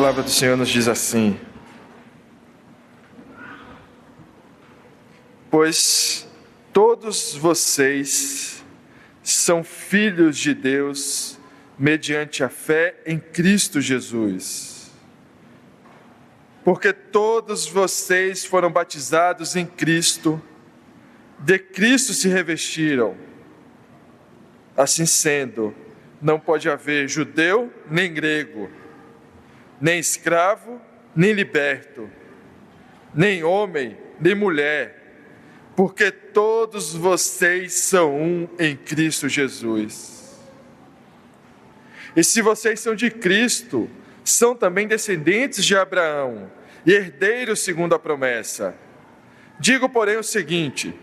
palavra do Senhor nos diz assim: pois todos vocês são filhos de Deus mediante a fé em Cristo Jesus. Porque todos vocês foram batizados em Cristo, de Cristo se revestiram. Assim sendo, não pode haver judeu nem grego, nem escravo nem liberto, nem homem nem mulher, porque todos vocês são um em Cristo Jesus. E se vocês são de Cristo, são também descendentes de Abraão e herdeiros segundo a promessa. Digo, porém, o seguinte: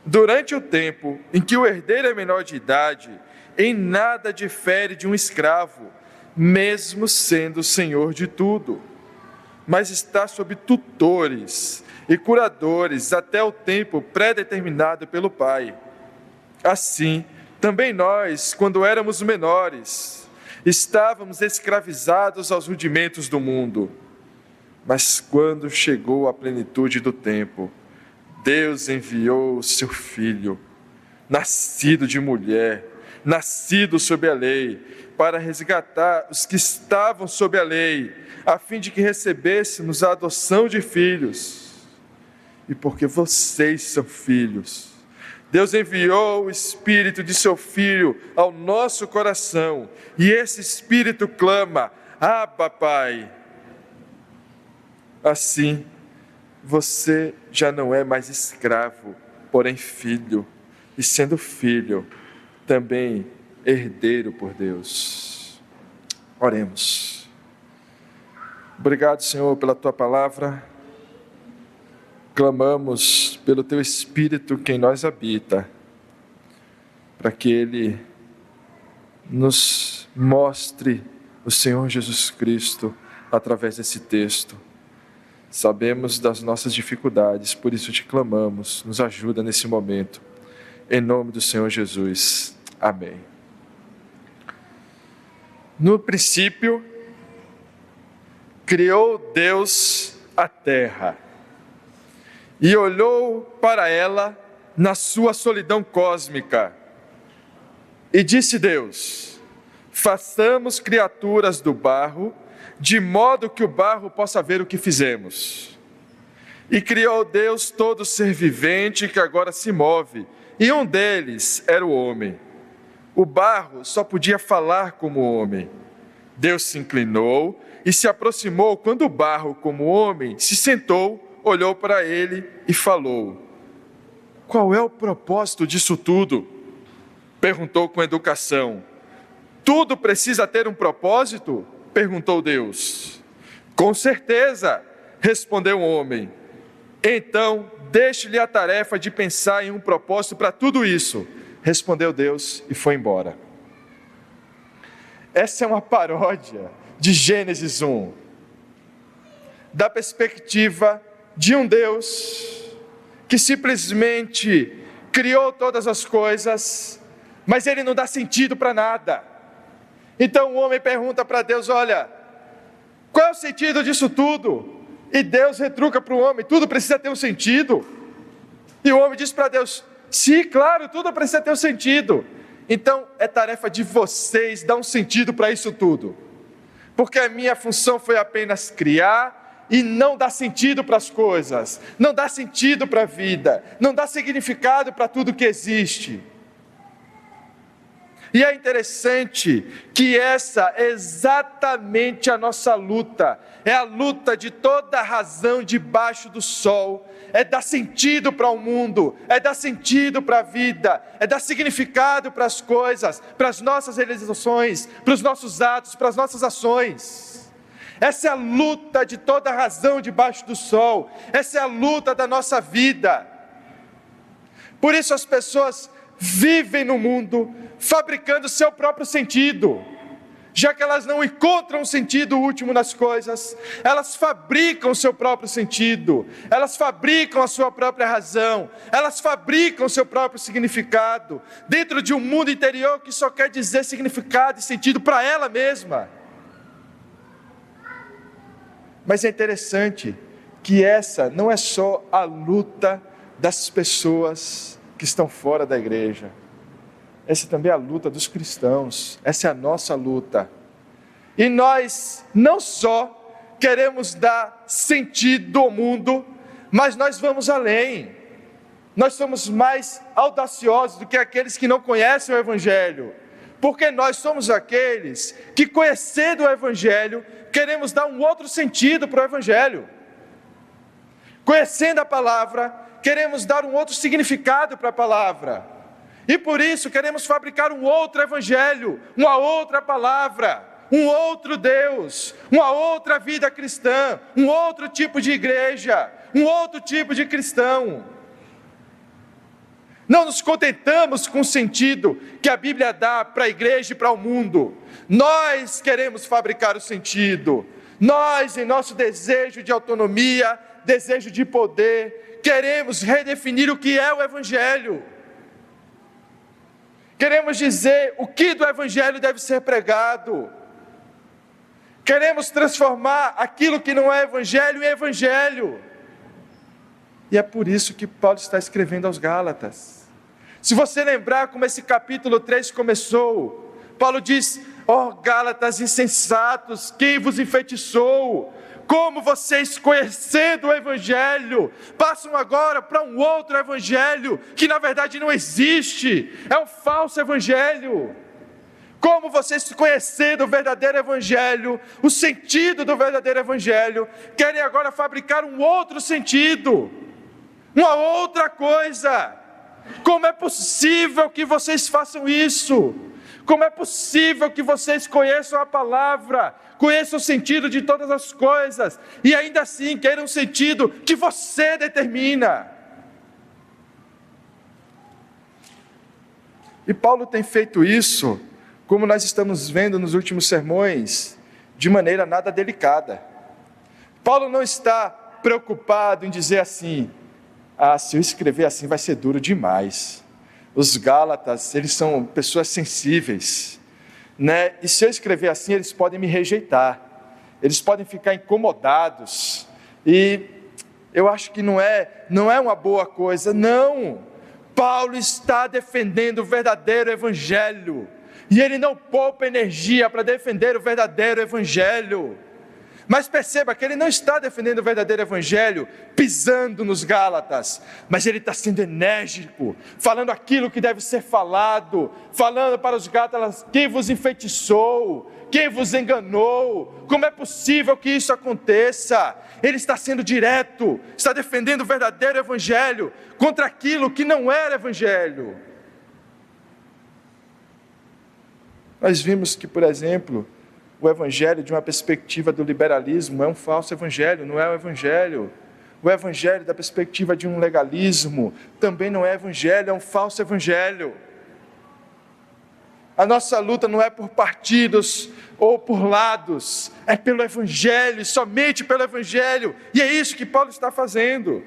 durante o tempo em que o herdeiro é menor de idade, em nada difere de um escravo, mesmo sendo senhor de tudo, mas está sob tutores e curadores até o tempo pré-determinado pelo Pai. Assim, também nós, quando éramos menores, estávamos escravizados aos rudimentos do mundo. Mas quando chegou a plenitude do tempo, Deus enviou o seu Filho, nascido de mulher, nascido sob a lei, para resgatar os que estavam sob a lei, a fim de que recebêssemos a adoção de filhos. E porque vocês são filhos, Deus enviou o Espírito de seu Filho ao nosso coração, e esse Espírito clama: Abba, Pai. Assim, você já não é mais escravo, porém filho, e sendo filho, também herdeiro por Deus. Oremos. Obrigado, Senhor, pela Tua palavra. Clamamos pelo Teu Espírito que em nós habita, para que Ele nos mostre o Senhor Jesus Cristo através desse texto. Sabemos das nossas dificuldades, por isso te clamamos, nos ajuda nesse momento. Em nome do Senhor Jesus. Amém. No princípio, criou Deus a terra e olhou para ela na sua solidão cósmica. E disse Deus: façamos criaturas do barro, de modo que o barro possa ver o que fizemos. E criou Deus todo ser vivente que agora se move, e um deles era o homem. O barro só podia falar como homem. Deus se inclinou e se aproximou quando o barro, como homem, se sentou, olhou para ele e falou: qual é o propósito disso tudo? Perguntou com educação. Tudo precisa ter um propósito? Perguntou Deus. Com certeza, respondeu o homem. Então, deixe-lhe a tarefa de pensar em um propósito para tudo isso, respondeu Deus e foi embora. Essa é uma paródia de Gênesis 1, da perspectiva de um Deus que simplesmente criou todas as coisas, mas Ele não dá sentido para nada. Então o homem pergunta para Deus: olha, qual é o sentido disso tudo? E Deus retruca para o homem: tudo precisa ter um sentido. E o homem diz para Deus: sim, claro, tudo precisa ter um sentido. Então é tarefa de vocês dar um sentido para isso tudo, porque a minha função foi apenas criar e não dar sentido para as coisas, não dá sentido para a vida, não dá significado para tudo que existe. E é interessante que essa é exatamente a nossa luta, é a luta de toda a razão debaixo do sol, é dar sentido para o mundo, é dar sentido para a vida, é dar significado para as coisas, para as nossas realizações, para os nossos atos, para as nossas ações. Essa é a luta de toda a razão debaixo do sol, essa é a luta da nossa vida. Por isso as pessoas vivem no mundo fabricando seu próprio sentido, já que elas não encontram um sentido último nas coisas, elas fabricam o seu próprio sentido, elas fabricam a sua própria razão, elas fabricam o seu próprio significado, dentro de um mundo interior que só quer dizer significado e sentido para ela mesma. Mas é interessante que essa não é só a luta das pessoas que estão fora da igreja. Essa também é a luta dos cristãos. Essa é a nossa luta. E nós não só queremos dar sentido ao mundo, mas nós vamos além. Nós somos mais audaciosos do que aqueles que não conhecem o Evangelho. Porque nós somos aqueles que, conhecendo o Evangelho, queremos dar um outro sentido para o Evangelho. Conhecendo a palavra, queremos dar um outro significado para a palavra. E por isso queremos fabricar um outro Evangelho, uma outra palavra, um outro Deus, uma outra vida cristã, um outro tipo de igreja, um outro tipo de cristão. Não nos contentamos com o sentido que a Bíblia dá para a igreja e para o mundo. Nós queremos fabricar o sentido. Nós, em nosso desejo de autonomia, desejo de poder, queremos redefinir o que é o Evangelho. Queremos dizer o que do Evangelho deve ser pregado. Queremos transformar aquilo que não é Evangelho em Evangelho. E é por isso que Paulo está escrevendo aos Gálatas. Se você lembrar como esse capítulo 3 começou, Paulo diz: ó Gálatas insensatos, quem vos enfeitiçou? Como vocês, conhecendo o Evangelho, passam agora para um outro Evangelho, que na verdade não existe, é um falso Evangelho. Como vocês, conhecendo o verdadeiro Evangelho, o sentido do verdadeiro Evangelho, querem agora fabricar um outro sentido, uma outra coisa. Como é possível que vocês façam isso? Como é possível que vocês conheçam a palavra, conheçam o sentido de todas as coisas, e ainda assim queiram um sentido que você determina? E Paulo tem feito isso, como nós estamos vendo nos últimos sermões, de maneira nada delicada. Paulo não está preocupado em dizer assim: se eu escrever assim vai ser duro demais. Os Gálatas, eles são pessoas sensíveis, né? E se eu escrever assim, eles podem me rejeitar, eles podem ficar incomodados, e eu acho que não é uma boa coisa. Não, Paulo está defendendo o verdadeiro Evangelho, e ele não poupa energia para defender o verdadeiro Evangelho. Mas perceba que ele não está defendendo o verdadeiro Evangelho pisando nos Gálatas, mas ele está sendo enérgico, falando aquilo que deve ser falado, falando para os Gálatas: quem vos enfeitiçou, quem vos enganou, como é possível que isso aconteça? Ele está sendo direto, está defendendo o verdadeiro Evangelho contra aquilo que não era Evangelho. Nós vimos que, por exemplo, o Evangelho, de uma perspectiva do liberalismo, é um falso Evangelho, não é o Evangelho. O Evangelho, da perspectiva de um legalismo, também não é Evangelho, é um falso Evangelho. A nossa luta não é por partidos ou por lados, é pelo Evangelho, somente pelo Evangelho, e é isso que Paulo está fazendo.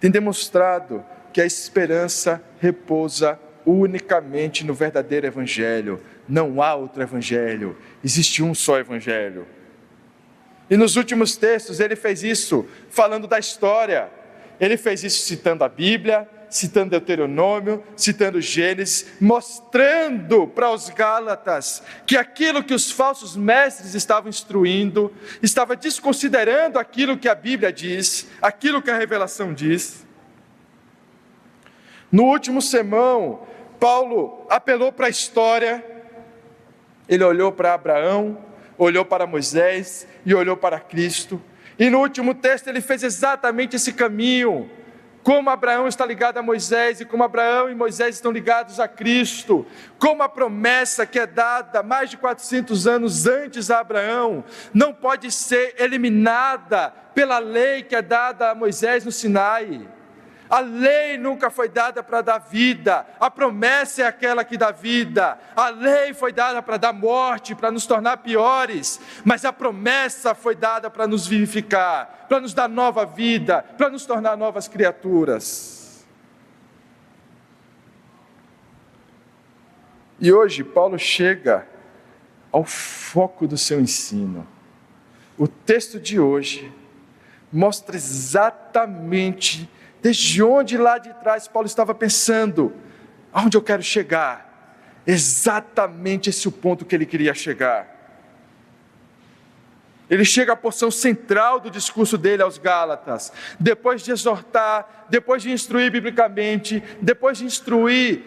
Tem demonstrado que a esperança repousa unicamente no verdadeiro Evangelho. Não há outro Evangelho, existe um só Evangelho. E nos últimos textos ele fez isso falando da história. Ele fez isso citando a Bíblia, citando Deuteronômio, citando Gênesis, mostrando para os Gálatas que aquilo que os falsos mestres estavam instruindo, estava desconsiderando aquilo que a Bíblia diz, aquilo que a revelação diz. No último sermão, Paulo apelou para a história. Ele olhou para Abraão, olhou para Moisés e olhou para Cristo. E no último texto ele fez exatamente esse caminho. Como Abraão está ligado a Moisés e como Abraão e Moisés estão ligados a Cristo. Como a promessa que é dada mais de 400 anos antes a Abraão não pode ser eliminada pela lei que é dada a Moisés no Sinai. A lei nunca foi dada para dar vida, a promessa é aquela que dá vida. A lei foi dada para dar morte, para nos tornar piores, mas a promessa foi dada para nos vivificar, para nos dar nova vida, para nos tornar novas criaturas. E hoje Paulo chega ao foco do seu ensino. O texto de hoje mostra exatamente desde onde lá de trás Paulo estava pensando, aonde eu quero chegar. Exatamente esse é o ponto que ele queria chegar. Ele chega à porção central do discurso dele aos Gálatas, depois de exortar, depois de instruir biblicamente, depois de instruir,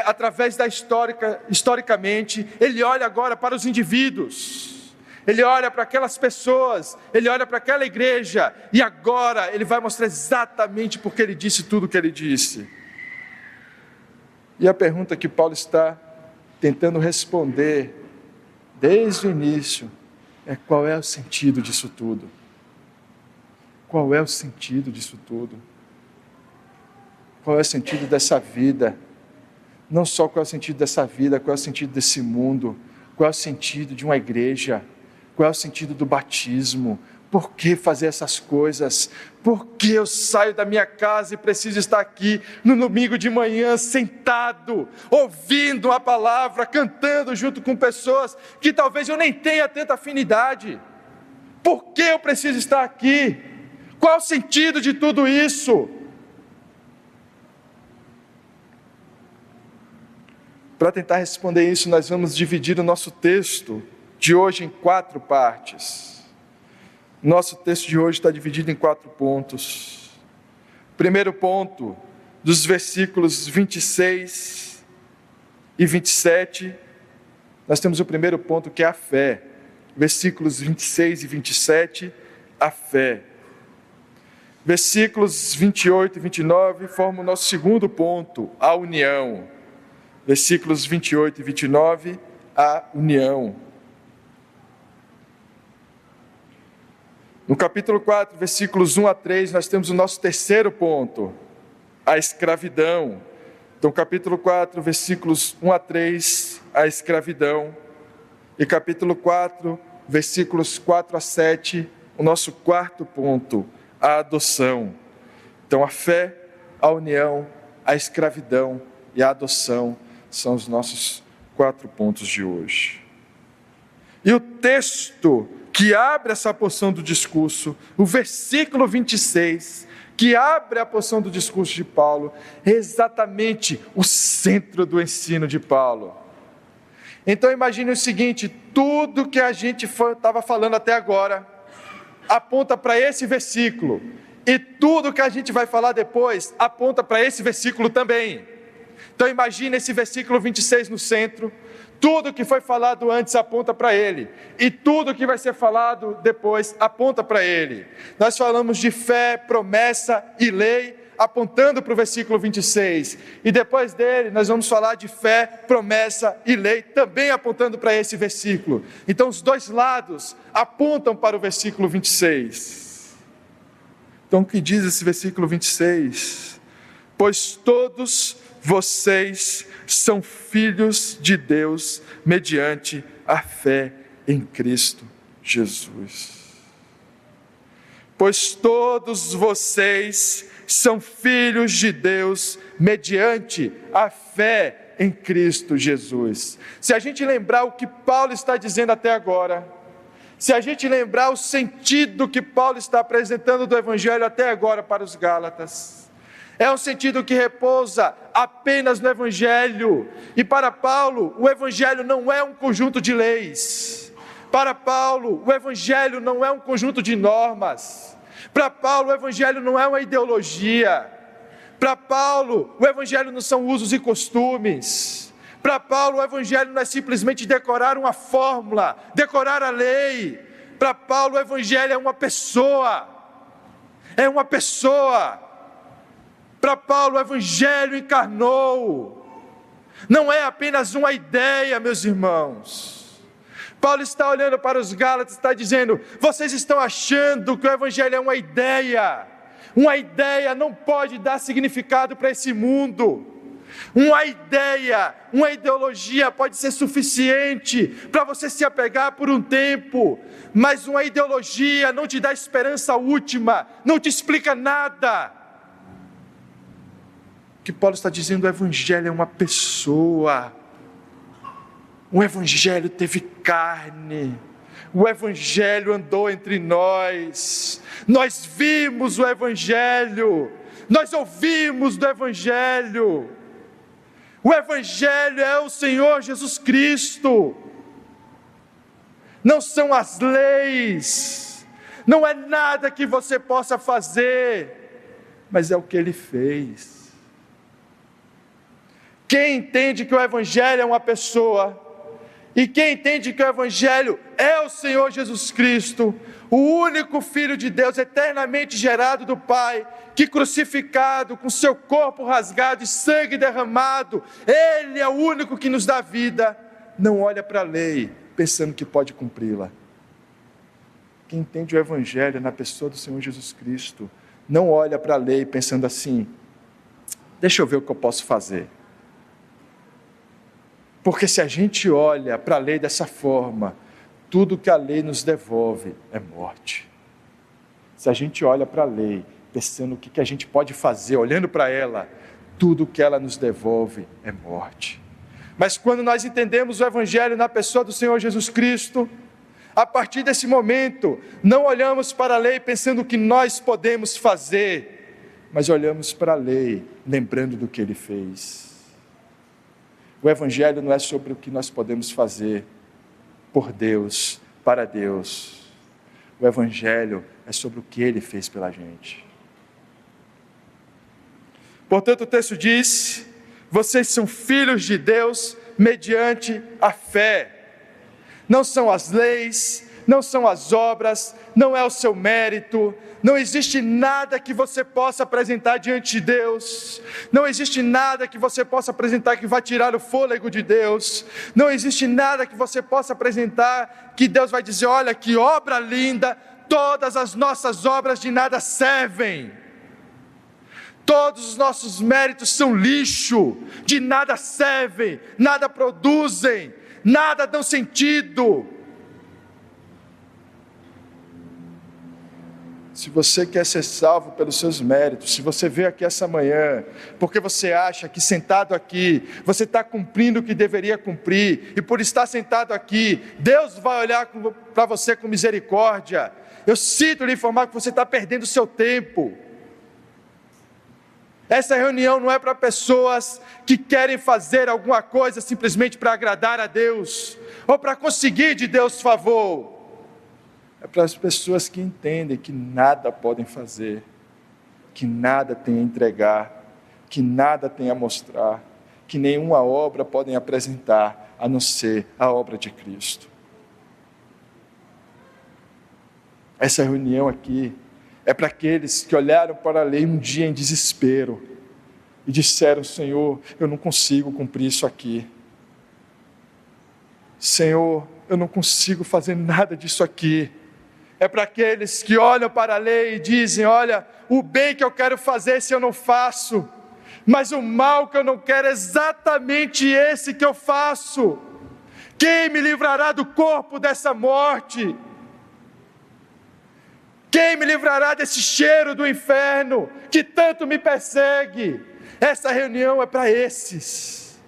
através da historicamente, ele olha agora para os indivíduos, ele olha para aquelas pessoas, ele olha para aquela igreja, e agora ele vai mostrar exatamente porque ele disse tudo o que ele disse. E a pergunta que Paulo está tentando responder, desde o início, qual é o sentido disso tudo? Qual é o sentido disso tudo? Qual é o sentido dessa vida? Não só qual é o sentido dessa vida, qual é o sentido desse mundo, qual é o sentido de uma igreja, qual é o sentido do batismo, por que fazer essas coisas, por que eu saio da minha casa e preciso estar aqui no domingo de manhã, sentado, ouvindo a palavra, cantando junto com pessoas que talvez eu nem tenha tanta afinidade, por que eu preciso estar aqui, qual o sentido de tudo isso? Para tentar responder isso, nós vamos dividir o nosso texto de hoje em 4 partes. Nosso texto de hoje está dividido em 4 pontos. Primeiro ponto, dos versículos 26 e 27, nós temos o primeiro ponto que é a fé. Versículos 26 e 27, a fé. Versículos 28 e 29 formam o nosso segundo ponto, a união. Versículos 28 e 29, a união. No capítulo 4, versículos 1 a 3, nós temos o nosso terceiro ponto, a escravidão. Então, capítulo 4, versículos 1 a 3, a escravidão. E capítulo 4, versículos 4 a 7, o nosso quarto ponto, a adoção. Então, a fé, a união, a escravidão e a adoção são os nossos 4 pontos de hoje. E o texto que abre essa porção do discurso, o versículo 26, que abre a porção do discurso de Paulo, é exatamente o centro do ensino de Paulo. Então imagine o seguinte, tudo que a gente estava falando até agora, aponta para esse versículo, e tudo que a gente vai falar depois, aponta para esse versículo também. Então imagine esse versículo 26 no centro, tudo que foi falado antes aponta para ele, e tudo que vai ser falado depois aponta para ele. Nós falamos de fé, promessa e lei, apontando para o versículo 26, e depois dele nós vamos falar de fé, promessa e lei, também apontando para esse versículo. Então os dois lados apontam para o versículo 26. Então o que diz esse versículo 26? Pois todos vocês são filhos de Deus mediante a fé em Cristo Jesus. Pois todos vocês são filhos de Deus mediante a fé em Cristo Jesus. Se a gente lembrar o que Paulo está dizendo até agora, se a gente lembrar o sentido que Paulo está apresentando do Evangelho até agora para os Gálatas, é um sentido que repousa apenas no Evangelho. E para Paulo, o Evangelho não é um conjunto de leis. Para Paulo, o Evangelho não é um conjunto de normas. Para Paulo, o Evangelho não é uma ideologia. Para Paulo, o Evangelho não são usos e costumes. Para Paulo, o Evangelho não é simplesmente decorar uma fórmula, decorar a lei. Para Paulo, o Evangelho é uma pessoa. É uma pessoa. Para Paulo, o Evangelho encarnou, não é apenas uma ideia, meus irmãos. Paulo está olhando para os Gálatas e está dizendo, vocês estão achando que o Evangelho é uma ideia não pode dar significado para esse mundo. Uma ideia, uma ideologia pode ser suficiente para você se apegar por um tempo, mas uma ideologia não te dá esperança última, não te explica nada. O que Paulo está dizendo, o Evangelho é uma pessoa, o Evangelho teve carne, O Evangelho andou entre nós, nós vimos o Evangelho, nós ouvimos do Evangelho. O Evangelho é o Senhor Jesus Cristo, não são as leis, não é nada que você possa fazer, mas é o que Ele fez. Quem entende que o Evangelho é uma pessoa, e quem entende que o Evangelho é o Senhor Jesus Cristo, o único Filho de Deus, eternamente gerado do Pai, que crucificado, com seu corpo rasgado e sangue derramado, Ele é o único que nos dá vida, não olha para a lei, pensando que pode cumpri-la. Quem entende o Evangelho na pessoa do Senhor Jesus Cristo, não olha para a lei pensando assim, deixa eu ver o que eu posso fazer. Porque se a gente olha para a lei dessa forma, tudo que a lei nos devolve é morte. Se a gente olha para a lei, pensando o que a gente pode fazer, olhando para ela, tudo que ela nos devolve é morte. Mas quando nós entendemos o Evangelho na pessoa do Senhor Jesus Cristo, a partir desse momento, não olhamos para a lei pensando o que nós podemos fazer, mas olhamos para a lei, lembrando do que Ele fez. O Evangelho não é sobre o que nós podemos fazer por Deus, para Deus. O Evangelho é sobre o que Ele fez pela gente. Portanto, o texto diz: vocês são filhos de Deus mediante a fé. Não são as leis, não são as obras, não é o seu mérito, não existe nada que você possa apresentar diante de Deus, não existe nada que você possa apresentar que vai tirar o fôlego de Deus, não existe nada que você possa apresentar que Deus vai dizer, olha que obra linda, todas as nossas obras de nada servem, todos os nossos méritos são lixo, de nada servem, nada produzem, nada dão sentido. Se você quer ser salvo pelos seus méritos, se você veio aqui essa manhã, porque você acha que sentado aqui, você está cumprindo o que deveria cumprir, e por estar sentado aqui, Deus vai olhar para você com misericórdia, eu sinto lhe informar que você está perdendo o seu tempo. Essa reunião não é para pessoas que querem fazer alguma coisa simplesmente para agradar a Deus, ou para conseguir de Deus favor. É para as pessoas que entendem que nada podem fazer, que nada tem a entregar, que nada tem a mostrar, que nenhuma obra podem apresentar, a não ser a obra de Cristo. Essa reunião aqui é para aqueles que olharam para a lei um dia em desespero e disseram, Senhor, eu não consigo cumprir isso aqui. Senhor, eu não consigo fazer nada disso aqui. É para aqueles que olham para a lei e dizem, olha, o bem que eu quero fazer esse eu não faço, mas o mal que eu não quero é exatamente esse que eu faço. Quem me livrará do corpo dessa morte? Quem me livrará desse cheiro do inferno que tanto me persegue? Essa reunião é para esses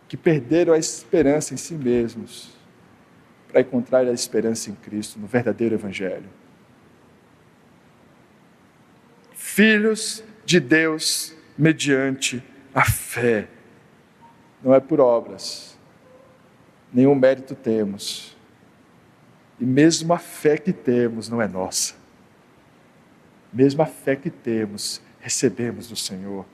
que perderam a esperança em si mesmos, para encontrar a esperança em Cristo, no verdadeiro Evangelho. Filhos de Deus mediante a fé. Não é por obras, nenhum mérito temos. E mesmo a fé que temos não é nossa. Mesmo a fé que temos, recebemos do Senhor.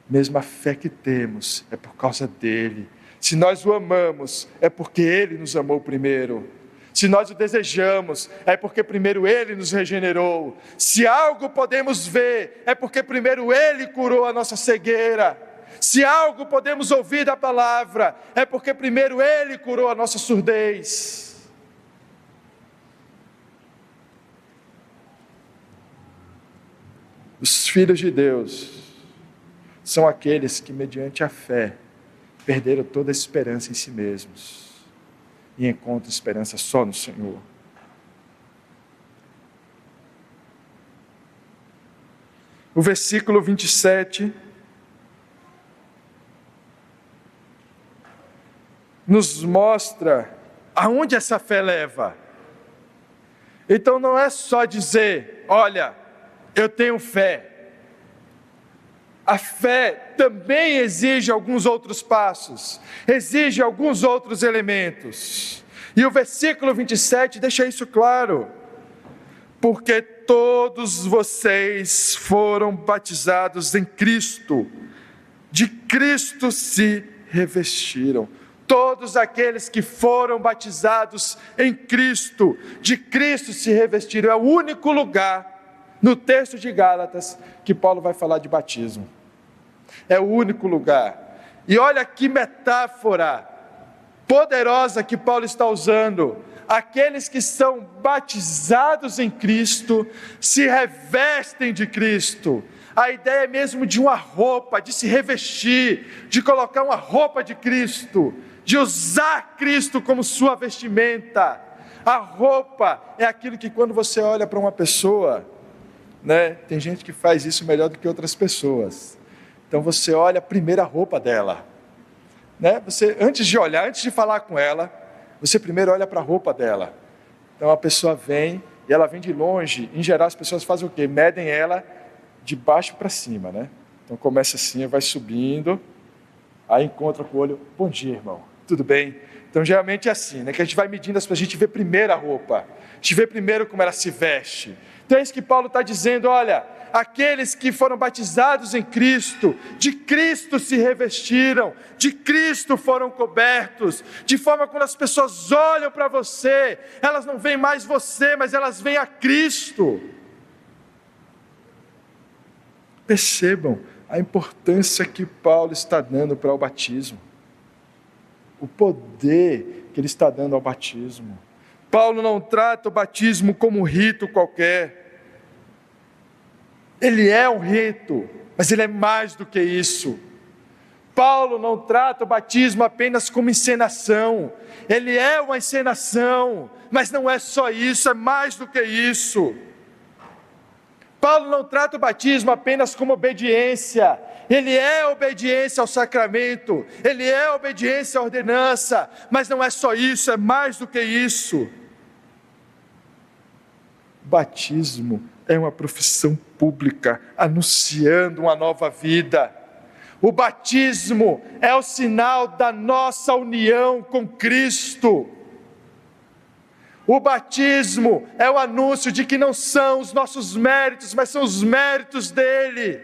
Mesmo a fé que temos, é por causa dEle. Se nós o amamos, é porque Ele nos amou primeiro. Se nós o desejamos, é porque primeiro Ele nos regenerou. Se algo podemos ver, é porque primeiro Ele curou a nossa cegueira. Se algo podemos ouvir da palavra, é porque primeiro Ele curou a nossa surdez. Os filhos de Deus são aqueles que, mediante a fé, perderam toda a esperança em si mesmos e encontram esperança só no Senhor. O versículo 27 nos mostra Aonde essa fé leva? Então não é só dizer, olha, eu tenho fé. A fé também exige alguns outros passos, exige alguns outros elementos. E o versículo 27 deixa isso claro. Porque todos vocês foram batizados em Cristo, de Cristo se revestiram. Todos aqueles que foram batizados em Cristo, de Cristo se revestiram. É o único lugar no texto de Gálatas que Paulo vai falar de batismo. É o único lugar. E olha que metáfora poderosa que Paulo está usando. Aqueles que são batizados em Cristo se revestem de Cristo. A ideia é mesmo de uma roupa, de se revestir, de colocar uma roupa de Cristo, de usar Cristo como sua vestimenta. A roupa é aquilo que quando você olha para uma pessoa, né, tem gente que faz isso melhor do que outras pessoas. Então você olha primeiro a roupa dela, né? Você, antes de olhar, antes de falar com ela, você primeiro olha para a roupa dela. Então a pessoa vem, e ela vem de longe. Em geral as pessoas fazem o quê? Medem ela de baixo para cima, né? Então começa assim, vai subindo, aí encontra com o olho, bom dia, irmão, tudo bem? Então geralmente é assim, né? Que a gente vai medindo as pessoas, a gente vê primeiro a roupa, a gente vê primeiro como ela se veste. Então é isso que Paulo está dizendo, olha, aqueles que foram batizados em Cristo, de Cristo se revestiram, de Cristo foram cobertos, de forma que quando as pessoas olham para você, elas não veem mais você, mas elas veem a Cristo. Percebam a importância que Paulo está dando para o batismo, o poder que ele está dando ao batismo. Paulo não trata o batismo como um rito qualquer. Ele é um rito, mas ele é mais do que isso. Paulo não trata o batismo apenas como encenação. Ele é uma encenação, mas não é só isso, é mais do que isso. Paulo não trata o batismo apenas como obediência. Ele é obediência ao sacramento, ele é obediência à ordenança, mas não é só isso, é mais do que isso. Batismo é uma profissão pública, anunciando uma nova vida. O batismo é o sinal da nossa união com Cristo. O batismo é o anúncio de que não são os nossos méritos, mas são os méritos dele.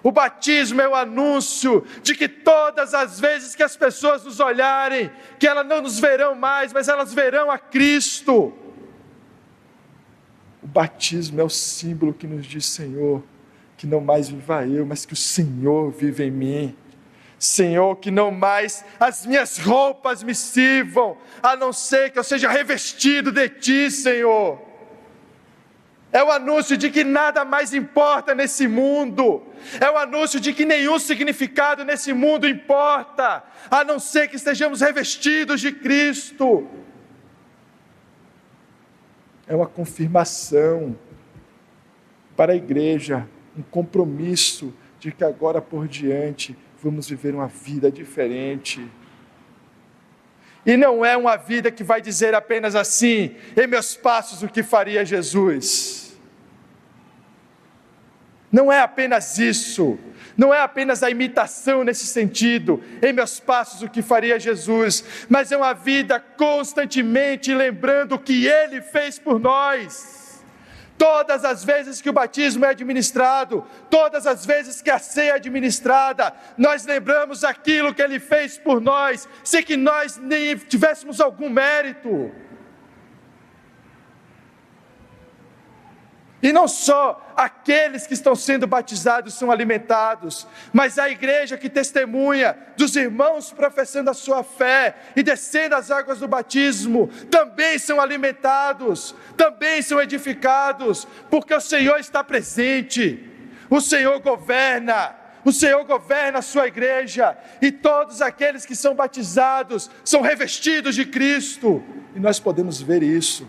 O batismo é o anúncio de que todas as vezes que as pessoas nos olharem, que elas não nos verão mais, mas elas verão a Cristo. O batismo é o símbolo que nos diz, Senhor, que não mais viva eu, mas que o Senhor vive em mim. Senhor, que não mais as minhas roupas me sirvam, a não ser que eu seja revestido de Ti, Senhor. É o anúncio de que nada mais importa nesse mundo. É o anúncio de que nenhum significado nesse mundo importa, a não ser que estejamos revestidos de Cristo. É uma confirmação para a igreja, um compromisso de que agora por diante vamos viver uma vida diferente. E não é uma vida que vai dizer apenas assim, em meus passos o que faria Jesus. Não é apenas isso, não é apenas a imitação nesse sentido, em meus passos o que faria Jesus, mas é uma vida constantemente lembrando o que Ele fez por nós. Todas as vezes que o batismo é administrado, todas as vezes que a ceia é administrada, nós lembramos aquilo que Ele fez por nós, sem que nós nem tivéssemos algum mérito. E não só aqueles que estão sendo batizados são alimentados, mas a igreja que testemunha dos irmãos professando a sua fé e descendo as águas do batismo, também são alimentados, também são edificados, porque o Senhor está presente, o Senhor governa a sua igreja, e todos aqueles que são batizados são revestidos de Cristo, e nós podemos ver isso.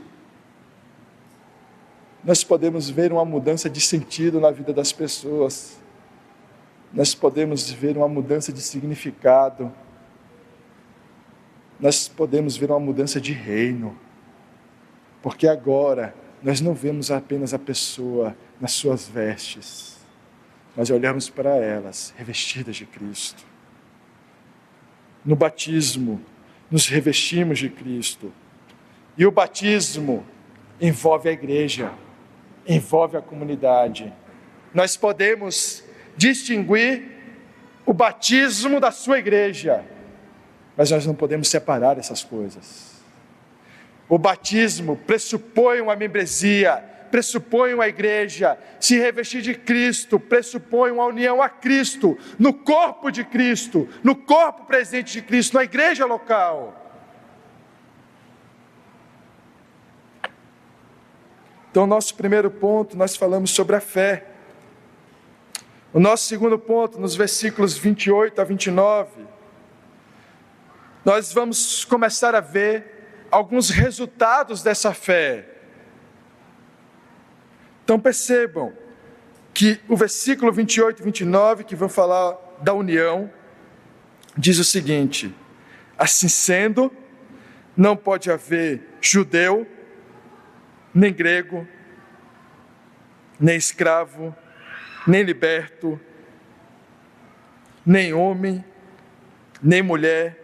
Nós podemos ver uma mudança de sentido na vida das pessoas. Nós podemos ver uma mudança de significado. nós podemos ver uma mudança de reino, porque agora nós não vemos apenas a pessoa nas suas vestes, mas olhamos para elas revestidas de Cristo. No batismo, nos revestimos de Cristo, e o batismo envolve a igreja, envolve a comunidade. Nós podemos distinguir o batismo da sua igreja, mas nós não podemos separar essas coisas. O batismo pressupõe uma membresia, pressupõe uma igreja. Se revestir de Cristo pressupõe uma união a Cristo, no corpo de Cristo, no corpo presente de Cristo, na igreja local. Então, nosso primeiro ponto, nós falamos sobre a fé. O nosso segundo ponto, nos versículos 28 a 29, nós vamos começar a ver alguns resultados dessa fé. Então percebam que o versículo 28 e 29, que vão falar da união, diz o seguinte: assim sendo, não pode haver judeu, nem grego, nem escravo, nem liberto, nem homem, nem mulher,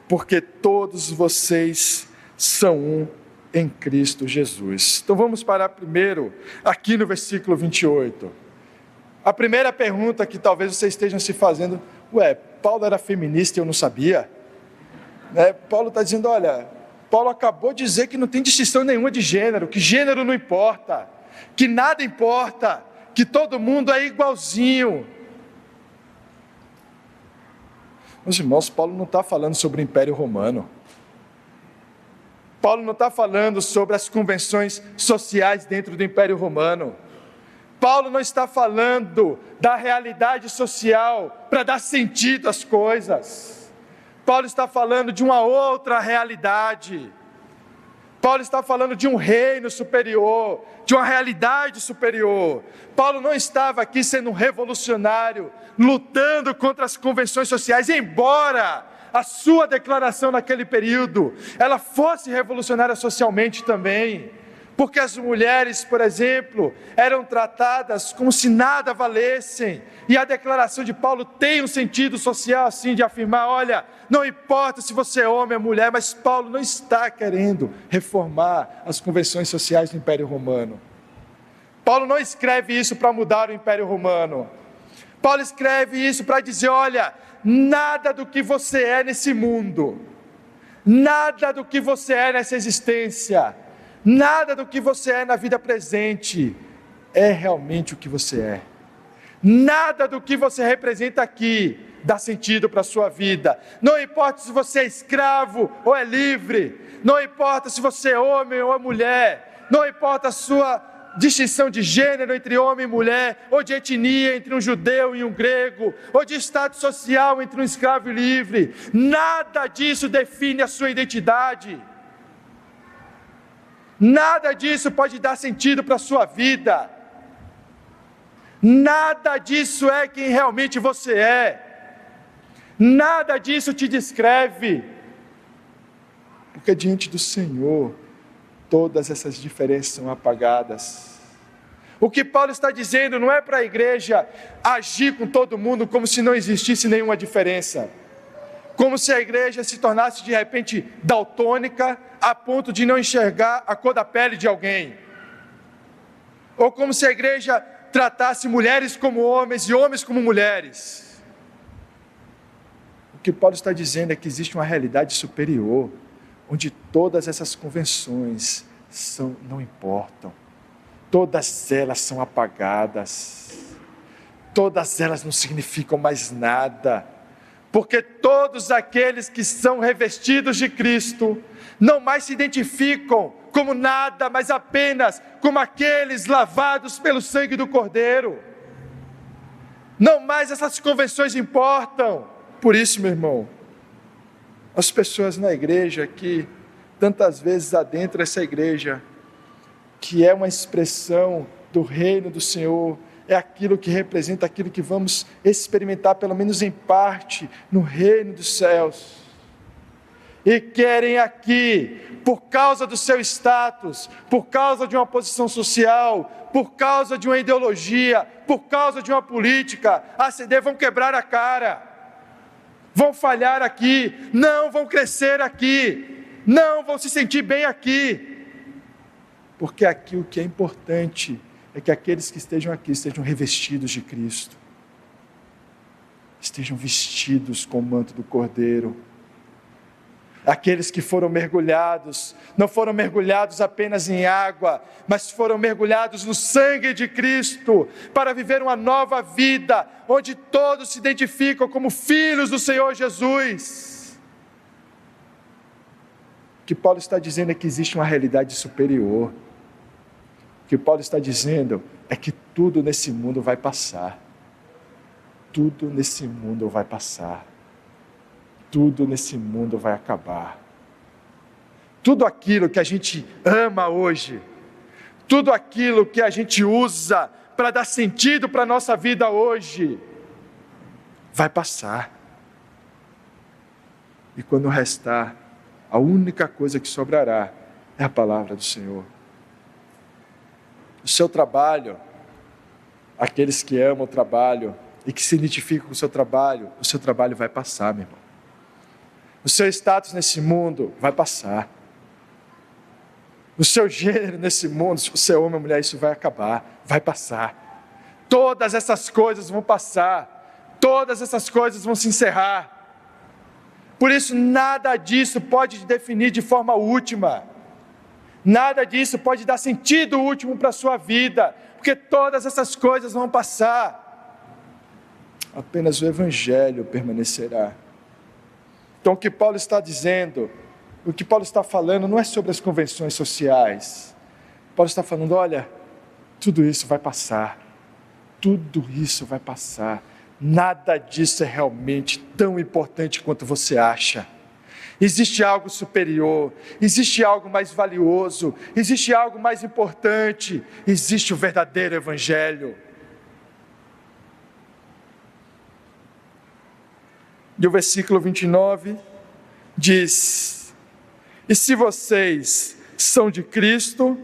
porque todos vocês são um em Cristo Jesus. Então vamos parar primeiro aqui no versículo 28. A primeira pergunta que talvez vocês estejam se fazendo: Paulo era feminista e eu não sabia? Paulo está dizendo, Paulo acabou de dizer que não tem distinção nenhuma de gênero, que gênero não importa, que nada importa, que todo mundo é igualzinho. Meus irmãos, Paulo não está falando sobre o Império Romano. Paulo não está falando sobre as convenções sociais dentro do Império Romano. Paulo não está falando da realidade social para dar sentido às coisas. Paulo está falando de uma outra realidade. Paulo está falando de um reino superior, de uma realidade superior. Paulo não estava aqui sendo um revolucionário, lutando contra as convenções sociais, embora a sua declaração naquele período, ela fosse revolucionária socialmente também, porque as mulheres, por exemplo, eram tratadas como se nada valessem, e a declaração de Paulo tem um sentido social assim, de afirmar, não importa se você é homem ou mulher, mas Paulo não está querendo reformar as convenções sociais do Império Romano. Paulo não escreve isso para mudar o Império Romano. Paulo escreve isso para dizer, nada do que você é nesse mundo, nada do que você é nessa existência, nada do que você é na vida presente é realmente o que você é. Nada do que você representa aqui dá sentido para a sua vida. Não importa se você é escravo ou é livre, não importa se você é homem ou é mulher, não importa a sua distinção de gênero entre homem e mulher, ou de etnia entre um judeu e um grego, ou de estado social entre um escravo e livre. Nada disso define a sua identidade. Nada disso pode dar sentido para a sua vida. Nada disso é quem realmente você é. Nada disso te descreve. Porque diante do Senhor, todas essas diferenças são apagadas. O que Paulo está dizendo não é para a igreja agir com todo mundo como se não existisse nenhuma diferença, como se a igreja se tornasse de repente daltônica a ponto de não enxergar a cor da pele de alguém, ou como se a igreja tratasse mulheres como homens e homens como mulheres. O que Paulo está dizendo é que existe uma realidade superior, onde todas essas convenções não importam, todas elas são apagadas, todas elas não significam mais nada, porque todos aqueles que são revestidos de Cristo, não mais se identificam como nada, mas apenas como aqueles lavados pelo sangue do Cordeiro. Não mais essas convenções importam. Por isso, meu irmão, as pessoas na igreja que tantas vezes adentram essa igreja, que é uma expressão do reino do Senhor, é aquilo que representa aquilo que vamos experimentar, pelo menos em parte, no reino dos céus. e querem aqui, por causa do seu status, por causa de uma posição social, por causa de uma ideologia, por causa de uma política, ascender, vão quebrar a cara, vão falhar aqui, não vão crescer aqui, não vão se sentir bem aqui, porque aqui o que é importante é que aqueles que estejam aqui estejam revestidos de Cristo, estejam vestidos com o manto do Cordeiro. Aqueles que foram mergulhados, não foram mergulhados apenas em água, mas foram mergulhados no sangue de Cristo, para viver uma nova vida, onde todos se identificam como filhos do Senhor Jesus. O que Paulo está dizendo é que existe uma realidade superior. O que Paulo está dizendo é que tudo nesse mundo vai passar. Tudo nesse mundo vai passar. Tudo nesse mundo vai acabar. Tudo aquilo que a gente ama hoje, tudo aquilo que a gente usa para dar sentido para a nossa vida hoje, vai passar. E quando restar, a única coisa que sobrará é a palavra do Senhor. O seu trabalho, aqueles que amam o trabalho e que se identificam com o seu trabalho vai passar, meu irmão. O seu status nesse mundo vai passar. O seu gênero nesse mundo, se você é homem ou mulher, isso vai acabar, vai passar. Todas essas coisas vão passar. Todas essas coisas vão se encerrar. Por isso, nada disso pode te definir de forma última. Nada disso pode dar sentido último para a sua vida, porque todas essas coisas vão passar. Apenas o Evangelho permanecerá. Então o que Paulo está dizendo, o que Paulo está falando não é sobre as convenções sociais. Paulo está falando, olha, tudo isso vai passar. Tudo isso vai passar. Nada disso é realmente tão importante quanto você acha. Existe algo superior, existe algo mais valioso, existe algo mais importante, existe o verdadeiro Evangelho. E o versículo 29 diz: e se vocês são de Cristo,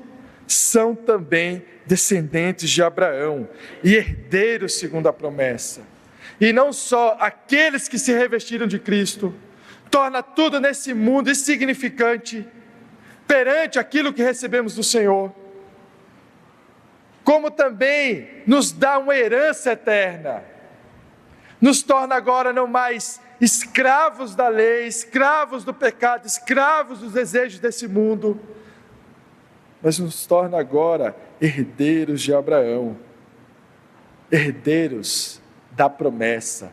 são também descendentes de Abraão e herdeiros segundo a promessa. E não só aqueles que se revestiram de Cristo, torna tudo nesse mundo insignificante perante aquilo que recebemos do Senhor, como também nos dá uma herança eterna, nos torna agora não mais escravos da lei, escravos do pecado, escravos dos desejos desse mundo, mas nos torna agora herdeiros de Abraão, herdeiros da promessa.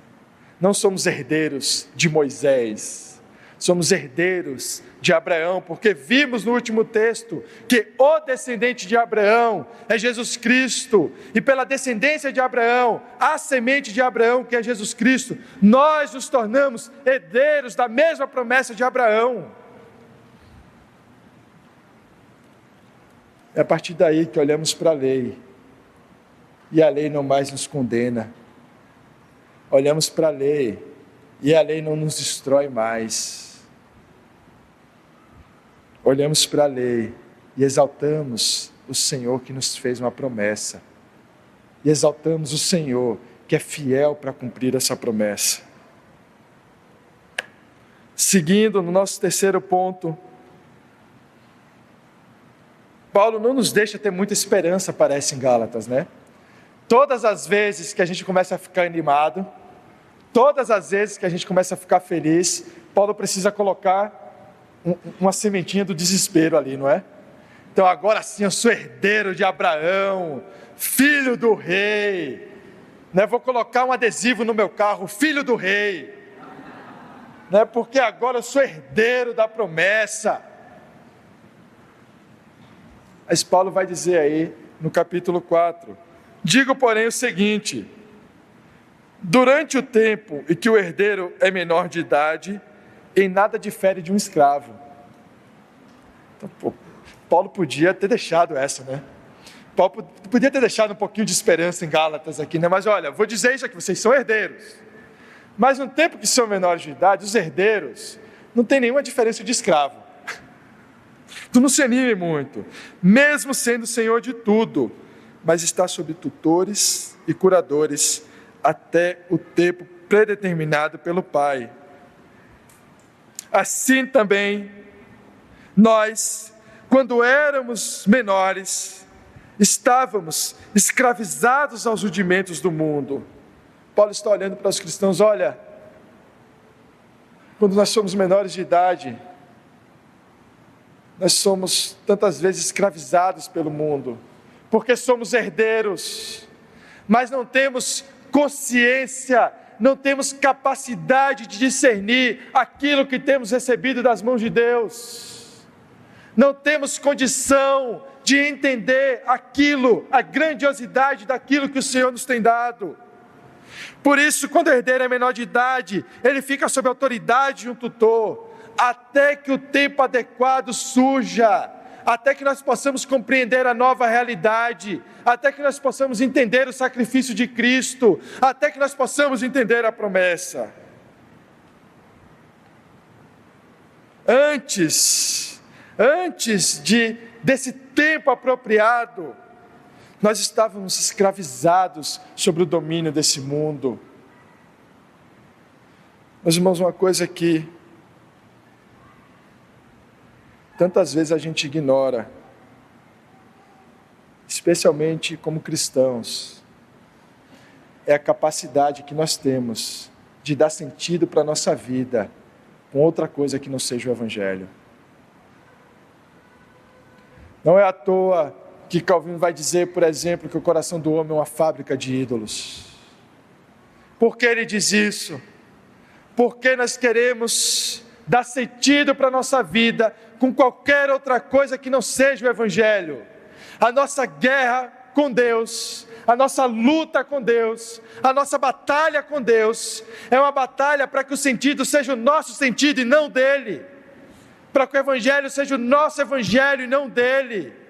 Não somos herdeiros de Moisés, somos herdeiros de Abraão, porque vimos no último texto que o descendente de Abraão é Jesus Cristo, e pela descendência de Abraão, a semente de Abraão, que é Jesus Cristo, nós nos tornamos herdeiros da mesma promessa de Abraão. É a partir daí que olhamos para a lei, e a lei não mais nos condena. Olhamos para a lei, e a lei não nos destrói mais. Olhamos para a lei e exaltamos o Senhor que nos fez uma promessa. E exaltamos o Senhor que é fiel para cumprir essa promessa. Seguindo no nosso terceiro ponto, Paulo não nos deixa ter muita esperança, parece, em Gálatas, né? Todas as vezes que a gente começa a ficar animado, todas as vezes que a gente começa a ficar feliz, Paulo precisa colocar uma sementinha do desespero ali, não é? Então agora sim eu sou herdeiro de Abraão, filho do rei, né? Vou colocar um adesivo no meu carro, filho do rei, né? Porque agora eu sou herdeiro da promessa. Mas Paulo vai dizer aí no capítulo 4, digo porém o seguinte: durante o tempo em que o herdeiro é menor de idade, em nada difere de um escravo. Então, Paulo podia ter deixado essa, né? Paulo podia ter deixado um pouquinho de esperança em Gálatas aqui, né? Mas olha, vou dizer isso aqui, vocês são herdeiros. Mas no tempo que são menores de idade, os herdeiros não tem nenhuma diferença de escravo. Tu não se anime muito, mesmo sendo senhor de tudo, mas está sob tutores e curadores até o tempo predeterminado pelo Pai. Assim também, nós, quando éramos menores, estávamos escravizados aos rudimentos do mundo. Paulo está olhando para os cristãos, olha, quando nós somos menores de idade, nós somos tantas vezes escravizados pelo mundo, porque somos herdeiros, mas não temos consciência, não temos capacidade de discernir aquilo que temos recebido das mãos de Deus, não temos condição de entender aquilo, a grandiosidade daquilo que o Senhor nos tem dado. Por isso, quando o herdeiro é menor de idade, ele fica sob a autoridade de um tutor, até que o tempo adequado surja, até que nós possamos compreender a nova realidade, até que nós possamos entender o sacrifício de Cristo, até que nós possamos entender a promessa. Antes desse tempo apropriado, nós estávamos escravizados sobre o domínio desse mundo. Meus irmãos, uma coisa que tantas vezes a gente ignora, especialmente como cristãos, é a capacidade que nós temos de dar sentido para a nossa vida com outra coisa que não seja o Evangelho. Não é à toa que Calvino vai dizer, por exemplo, que o coração do homem é uma fábrica de ídolos. Por que ele diz isso? Porque nós queremos dar sentido para a nossa vida com qualquer outra coisa que não seja o Evangelho. A nossa guerra com Deus, a nossa luta com Deus, a nossa batalha com Deus, é uma batalha para que o sentido seja o nosso sentido e não dele, para que o Evangelho seja o nosso Evangelho e não dele.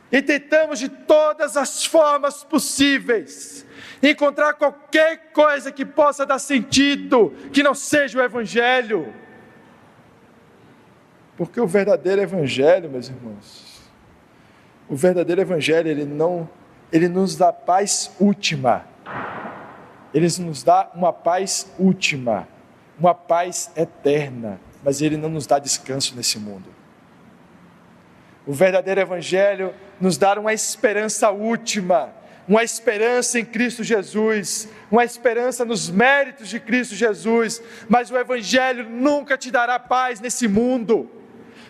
E tentamos de todas as formas possíveis encontrar qualquer coisa que possa dar sentido, que não seja o Evangelho. Porque o verdadeiro Evangelho, meus irmãos, o verdadeiro Evangelho, ele nos dá paz última. Ele nos dá uma paz última, uma paz eterna, mas ele não nos dá descanso nesse mundo. O verdadeiro Evangelho nos dá uma esperança última, uma esperança em Cristo Jesus, uma esperança nos méritos de Cristo Jesus, mas o Evangelho nunca te dará paz nesse mundo,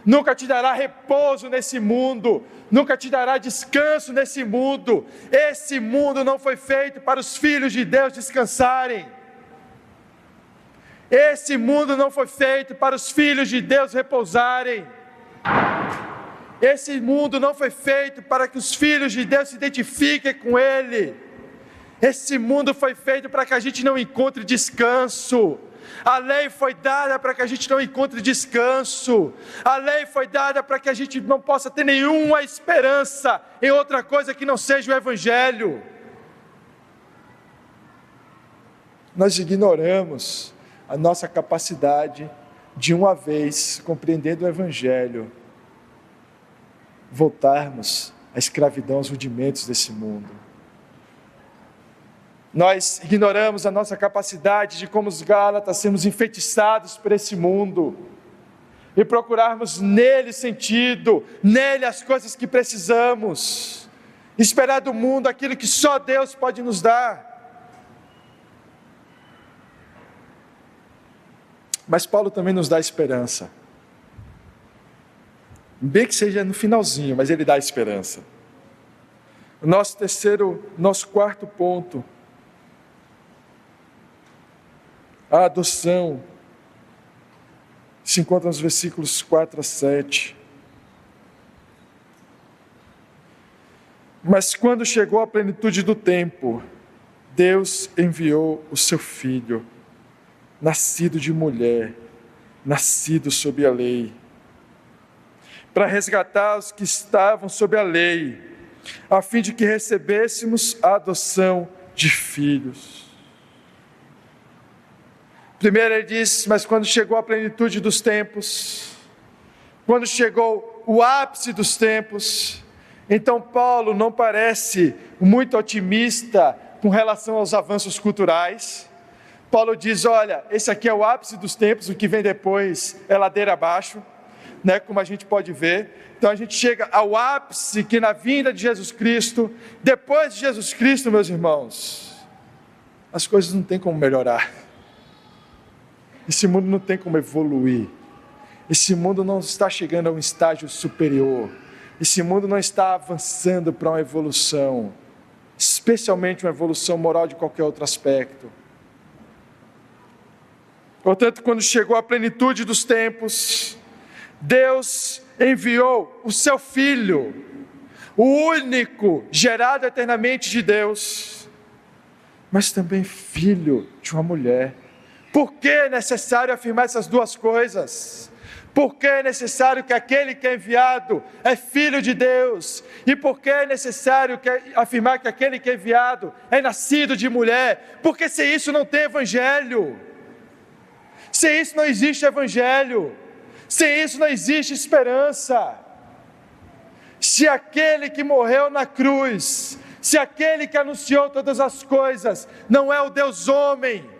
nunca te dará repouso nesse mundo, nunca te dará descanso nesse mundo. Esse mundo não foi feito para os filhos de Deus descansarem, esse mundo não foi feito para os filhos de Deus repousarem, esse mundo não foi feito para que os filhos de Deus se identifiquem com Ele. Esse mundo foi feito para que a gente não encontre descanso. A lei foi dada para que a gente não encontre descanso. A lei foi dada para que a gente não possa ter nenhuma esperança em outra coisa que não seja o Evangelho. Nós ignoramos a nossa capacidade de, uma vez compreendendo o Evangelho, voltarmos à escravidão, aos rudimentos desse mundo. Nós ignoramos a nossa capacidade de, como os Gálatas, sermos enfeitiçados por esse mundo e procurarmos nele sentido, nele as coisas que precisamos, esperar do mundo aquilo que só Deus pode nos dar. Mas Paulo também nos dá esperança. Bem que seja no finalzinho, mas ele dá esperança. O nosso quarto ponto, a adoção, se encontra nos versículos 4 a 7. Mas quando chegou a plenitude do tempo, Deus enviou o seu Filho, nascido de mulher, nascido sob a lei, para resgatar os que estavam sob a lei, a fim de que recebêssemos a adoção de filhos. Primeiro ele diz: mas quando chegou a plenitude dos tempos, quando chegou o ápice dos tempos, então Paulo não parece muito otimista com relação aos avanços culturais. Paulo diz: olha, esse aqui é o ápice dos tempos, o que vem depois é ladeira abaixo, né, como a gente pode ver. Então a gente chega ao ápice, que na vinda de Jesus Cristo, depois de Jesus Cristo, meus irmãos, as coisas não tem como melhorar. Esse mundo não tem como evoluir. Esse mundo não está chegando a um estágio superior. Esse mundo não está avançando para uma evolução, especialmente uma evolução moral de qualquer outro aspecto. Portanto, quando chegou a plenitude dos tempos, Deus enviou o seu Filho, o único, gerado eternamente de Deus, mas também filho de uma mulher. Por que é necessário afirmar essas duas coisas? Por que é necessário que aquele que é enviado é filho de Deus? E por que é necessário afirmar que aquele que é enviado é nascido de mulher? Porque sem isso não tem evangelho. Sem isso não existe evangelho. Sem isso não existe esperança. Se aquele que morreu na cruz, se aquele que anunciou todas as coisas, não é o Deus homem,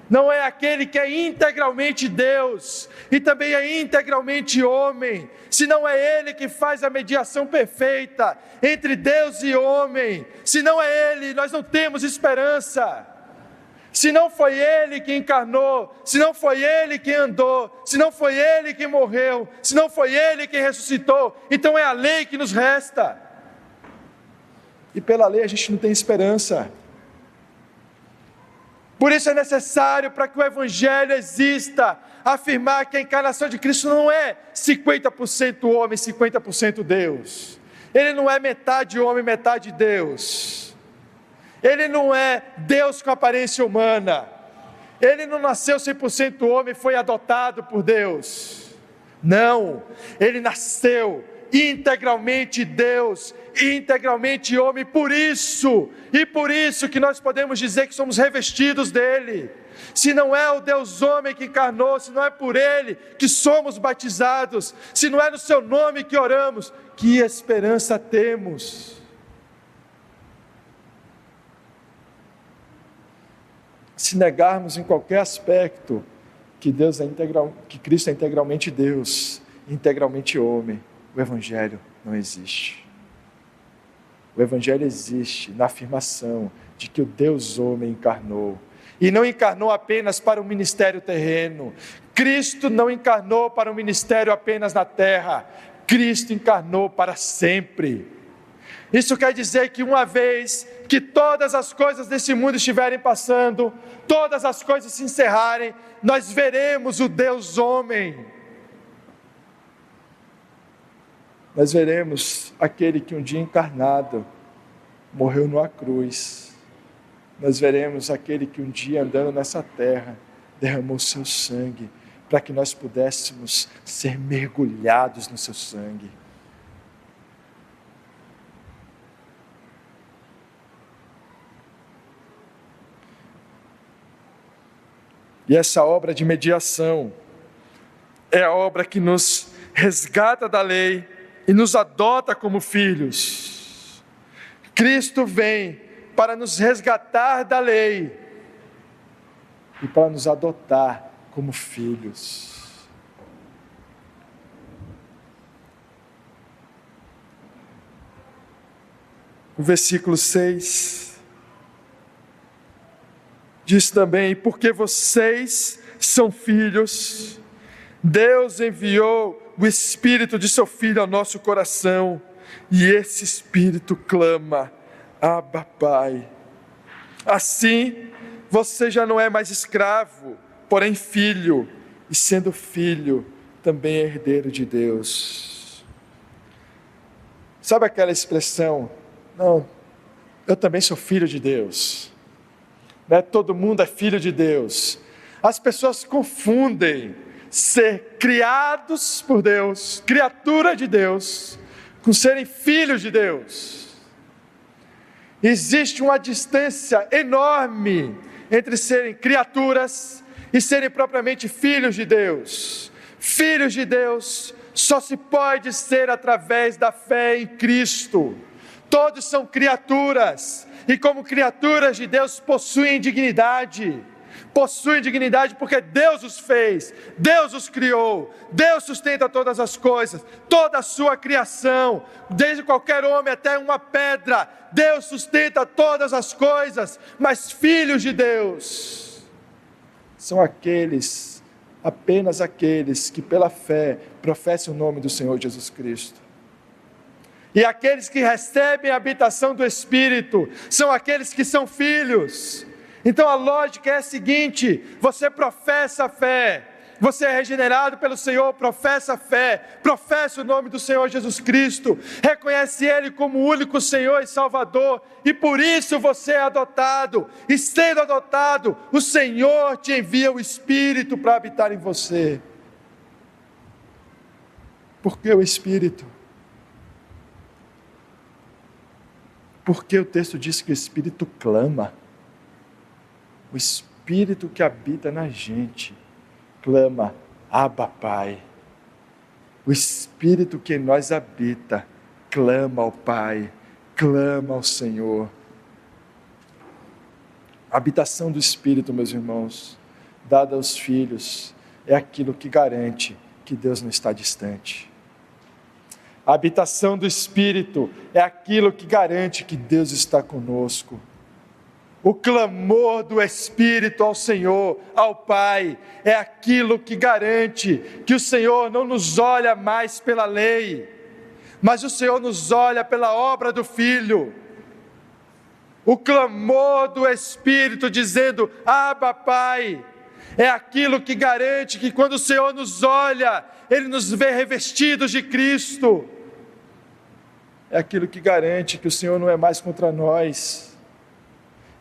não é aquele que é integralmente Deus, e também é integralmente homem, se não é Ele que faz a mediação perfeita entre Deus e homem, se não é Ele, nós não temos esperança. Se não foi Ele que encarnou, se não foi Ele que andou, se não foi Ele que morreu, se não foi Ele que ressuscitou, então é a lei que nos resta. E pela lei a gente não tem esperança. Por isso é necessário, para que o Evangelho exista, afirmar que a encarnação de Cristo não é 50% homem, 50% Deus. Ele não é metade homem, metade Deus. Ele não é Deus com aparência humana. Ele não nasceu 100% homem e foi adotado por Deus. Não, ele nasceu integralmente Deus, integralmente homem, por isso que nós podemos dizer que somos revestidos dele. Se não é o Deus homem que encarnou, se não é por ele que somos batizados, se não é no seu nome que oramos, que esperança temos? Se negarmos em qualquer aspecto que que Cristo é integralmente Deus, integralmente homem, o Evangelho não existe. O Evangelho existe na afirmação de que o Deus homem encarnou, e não encarnou apenas para um ministério terreno. Cristo não encarnou para um ministério apenas na terra, Cristo encarnou para sempre. Isso quer dizer que uma vez que todas as coisas desse mundo estiverem passando, todas as coisas se encerrarem, nós veremos o Deus homem. Nós veremos aquele que um dia encarnado morreu numa cruz. Nós veremos aquele que um dia andando nessa terra derramou seu sangue para que nós pudéssemos ser mergulhados no seu sangue. E essa obra de mediação é a obra que nos resgata da lei e nos adota como filhos. Cristo vem para nos resgatar da lei e para nos adotar como filhos. O versículo 6 diz também: porque vocês são filhos, Deus enviou o Espírito de seu Filho ao nosso coração, e esse Espírito clama: Abba, Pai. Assim, você já não é mais escravo, porém filho, e sendo filho, também é herdeiro de Deus. Sabe aquela expressão: não, eu também sou filho de Deus, né? Todo mundo é filho de Deus. As pessoas confundem ser criados por Deus, criatura de Deus, com serem filhos de Deus. Existe uma distância enorme entre serem criaturas e serem propriamente filhos de Deus. Filhos de Deus só se pode ser através da fé em Cristo. Todos são criaturas, e como criaturas de Deus possuem dignidade. Possuem dignidade porque Deus os fez, Deus os criou, Deus sustenta todas as coisas, toda a sua criação, desde qualquer homem até uma pedra, Deus sustenta todas as coisas. Mas filhos de Deus são aqueles, apenas aqueles que pela fé professam o nome do Senhor Jesus Cristo. E aqueles que recebem a habitação do Espírito são aqueles que são filhos. Então a lógica é a seguinte: você professa a fé, você é regenerado pelo Senhor, professa a fé, professa o nome do Senhor Jesus Cristo, reconhece Ele como o único Senhor e Salvador, e por isso você é adotado, e sendo adotado, o Senhor te envia o Espírito para habitar em você. Por que o Espírito? Porque o texto diz que o Espírito clama. O Espírito que habita na gente clama: Abba, Pai. O Espírito que em nós habita clama ao Pai, clama ao Senhor. A habitação do Espírito, meus irmãos, dada aos filhos, é aquilo que garante que Deus não está distante. A habitação do Espírito é aquilo que garante que Deus está conosco. O clamor do Espírito ao Senhor, ao Pai, é aquilo que garante que o Senhor não nos olha mais pela lei, mas o Senhor nos olha pela obra do Filho. O clamor do Espírito dizendo: Abba, Pai, é aquilo que garante que quando o Senhor nos olha, Ele nos vê revestidos de Cristo. É aquilo que garante que o Senhor não é mais contra nós.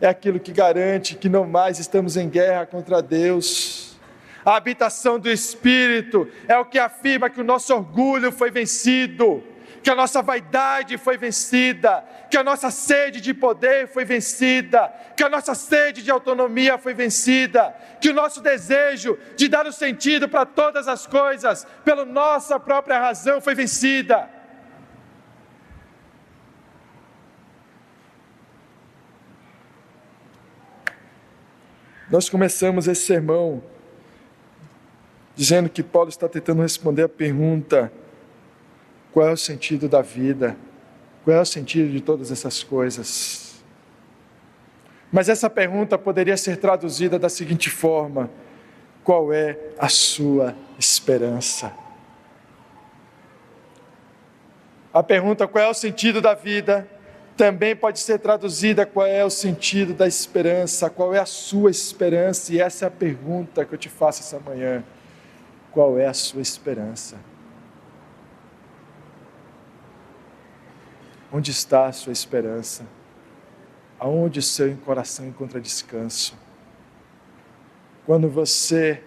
É aquilo que garante que não mais estamos em guerra contra Deus. A habitação do Espírito é o que afirma que o nosso orgulho foi vencido, que a nossa vaidade foi vencida, que a nossa sede de poder foi vencida, que a nossa sede de autonomia foi vencida, que o nosso desejo de dar o sentido para todas as coisas, pela nossa própria razão, foi vencida. Nós começamos esse sermão dizendo que Paulo está tentando responder a pergunta: qual é o sentido da vida? Qual é o sentido de todas essas coisas? Mas essa pergunta poderia ser traduzida da seguinte forma: qual é a sua esperança? A pergunta qual é o sentido da vida também pode ser traduzida: qual é o sentido da esperança? Qual é a sua esperança? E essa é a pergunta que eu te faço essa manhã: qual é a sua esperança? Onde está a sua esperança? Aonde o seu coração encontra descanso? Quando você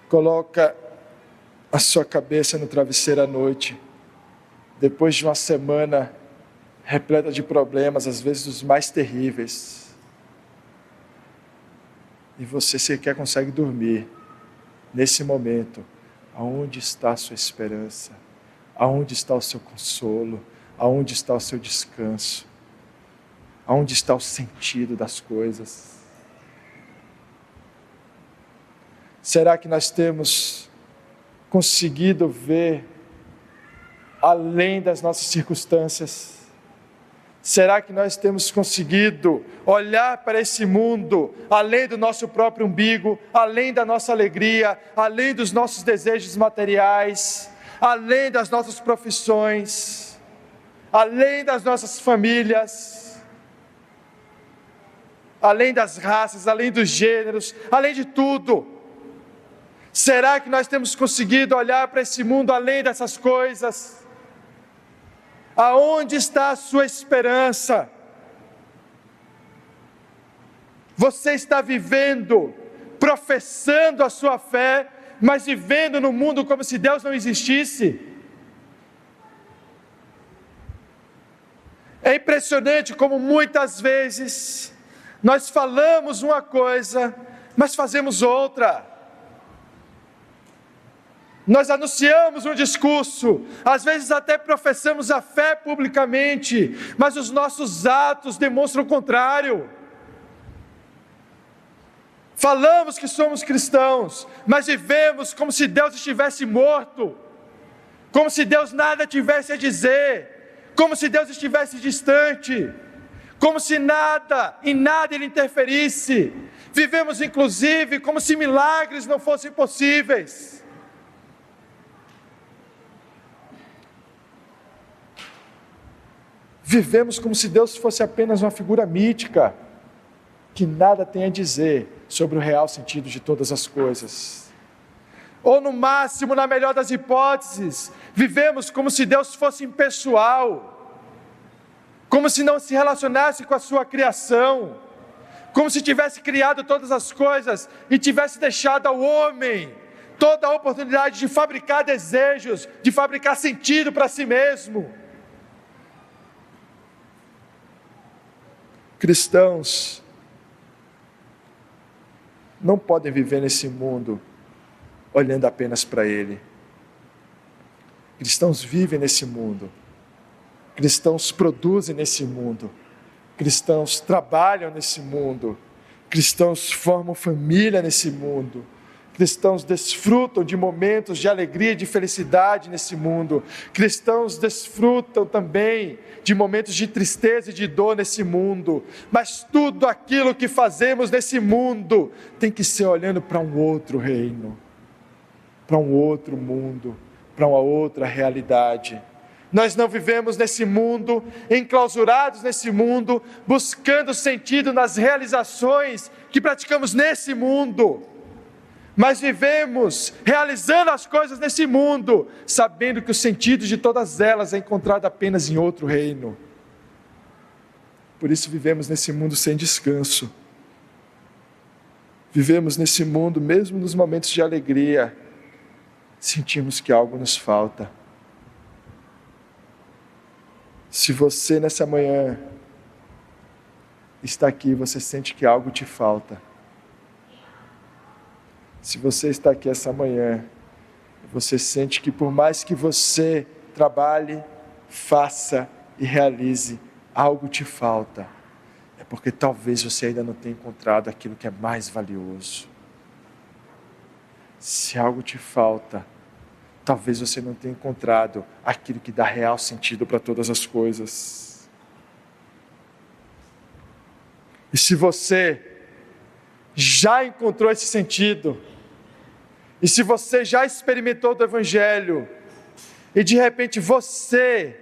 coloca a sua cabeça no travesseiro à noite, depois de uma semana repleta de problemas, às vezes os mais terríveis, e você sequer consegue dormir, nesse momento, aonde está a sua esperança? Aonde está o seu consolo? Aonde está o seu descanso? Aonde está o sentido das coisas? Será que nós temos conseguido ver além das nossas circunstâncias? Será que nós temos conseguido olhar para esse mundo, além do nosso próprio umbigo, além da nossa alegria, além dos nossos desejos materiais, além das nossas profissões, além das nossas famílias, além das raças, além dos gêneros, além de tudo? Será que nós temos conseguido olhar para esse mundo além dessas coisas? Aonde está a sua esperança? Você está vivendo, professando a sua fé, mas vivendo no mundo como se Deus não existisse? É impressionante como muitas vezes nós falamos uma coisa, mas fazemos outra. Nós anunciamos um discurso, às vezes até professamos a fé publicamente, mas os nossos atos demonstram o contrário. Falamos que somos cristãos, mas vivemos como se Deus estivesse morto, como se Deus nada tivesse a dizer, como se Deus estivesse distante, como se em nada Ele interferisse. Vivemos inclusive como se milagres não fossem possíveis. Vivemos como se Deus fosse apenas uma figura mítica, que nada tem a dizer sobre o real sentido de todas as coisas. Ou no máximo, na melhor das hipóteses, vivemos como se Deus fosse impessoal, como se não se relacionasse com a sua criação, como se tivesse criado todas as coisas e tivesse deixado ao homem toda a oportunidade de fabricar desejos, de fabricar sentido para si mesmo. Cristãos não podem viver nesse mundo olhando apenas para Ele. Cristãos vivem nesse mundo, cristãos produzem nesse mundo, cristãos trabalham nesse mundo, cristãos formam família nesse mundo, cristãos desfrutam de momentos de alegria e de felicidade nesse mundo, cristãos desfrutam também de momentos de tristeza e de dor nesse mundo, mas tudo aquilo que fazemos nesse mundo tem que ser olhando para um outro reino, para um outro mundo, para uma outra realidade. Nós não vivemos nesse mundo, enclausurados nesse mundo, buscando sentido nas realizações que praticamos nesse mundo, mas vivemos realizando as coisas nesse mundo, sabendo que o sentido de todas elas é encontrado apenas em outro reino. Por isso vivemos nesse mundo sem descanso. Vivemos nesse mundo, mesmo nos momentos de alegria, sentimos que algo nos falta. Se você nessa manhã está aqui, você sente que algo te falta. Se você está aqui essa manhã, você sente que por mais que você trabalhe, faça e realize, algo te falta. É porque talvez você ainda não tenha encontrado aquilo que é mais valioso. Se algo te falta, talvez você não tenha encontrado aquilo que dá real sentido para todas as coisas. E se você já encontrou esse sentido, e se você já experimentou do Evangelho, e de repente você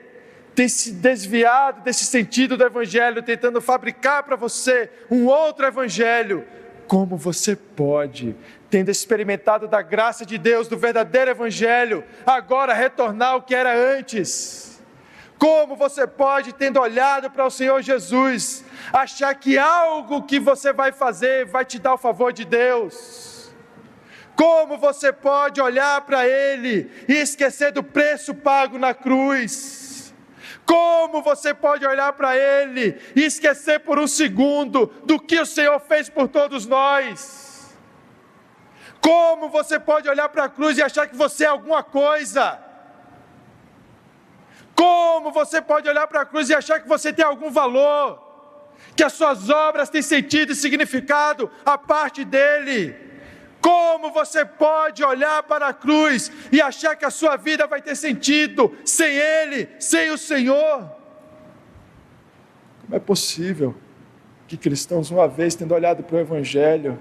tem se desviado desse sentido do Evangelho, tentando fabricar para você um outro Evangelho, como você pode, tendo experimentado da graça de Deus, do verdadeiro Evangelho, agora retornar ao que era antes? Como você pode, tendo olhado para o Senhor Jesus, achar que algo que você vai fazer vai te dar o favor de Deus? Como você pode olhar para Ele e esquecer do preço pago na cruz? Como você pode olhar para Ele e esquecer por um segundo do que o Senhor fez por todos nós? Como você pode olhar para a cruz e achar que você é alguma coisa? Como você pode olhar para a cruz e achar que você tem algum valor? Que as suas obras têm sentido e significado a parte dEle? Como você pode olhar para a cruz e achar que a sua vida vai ter sentido sem Ele, sem o Senhor? Como é possível que cristãos, uma vez tendo olhado para o Evangelho,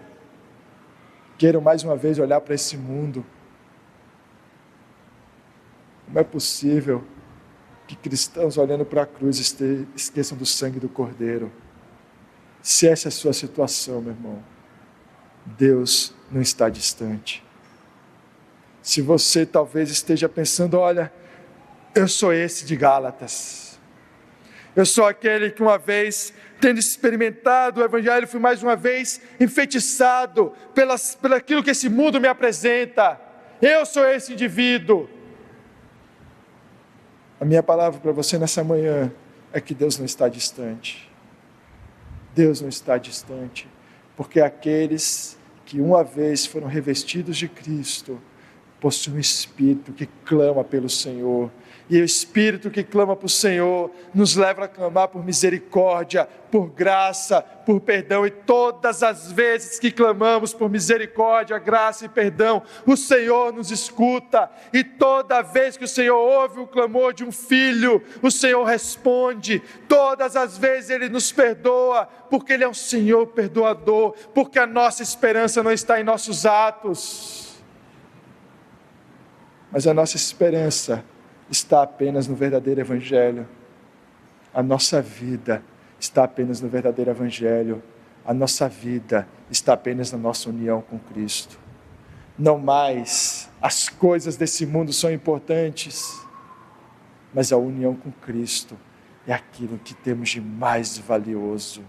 queiram mais uma vez olhar para esse mundo? Como é possível que cristãos, olhando para a cruz, esqueçam do sangue do Cordeiro? Se essa é a sua situação, meu irmão, Deus não está distante. Se você talvez esteja pensando, olha, eu sou esse de Gálatas, eu sou aquele que uma vez, tendo experimentado o Evangelho, fui mais uma vez enfeitiçado pelo aquilo que esse mundo me apresenta, eu sou esse indivíduo. A minha palavra para você nessa manhã é que Deus não está distante. Deus não está distante, porque aqueles que uma vez foram revestidos de Cristo, possui um espírito que clama pelo Senhor. E o espírito que clama para o Senhor nos leva a clamar por misericórdia, por graça, por perdão. E todas as vezes que clamamos por misericórdia, graça e perdão, o Senhor nos escuta. E toda vez que o Senhor ouve o clamor de um filho, o Senhor responde. Todas as vezes Ele nos perdoa, porque Ele é um Senhor perdoador, porque a nossa esperança não está em nossos atos, mas a nossa esperança está apenas no verdadeiro Evangelho. A nossa vida está apenas no verdadeiro Evangelho. A nossa vida está apenas na nossa união com Cristo. Não mais as coisas desse mundo são importantes, mas a união com Cristo é aquilo que temos de mais valioso.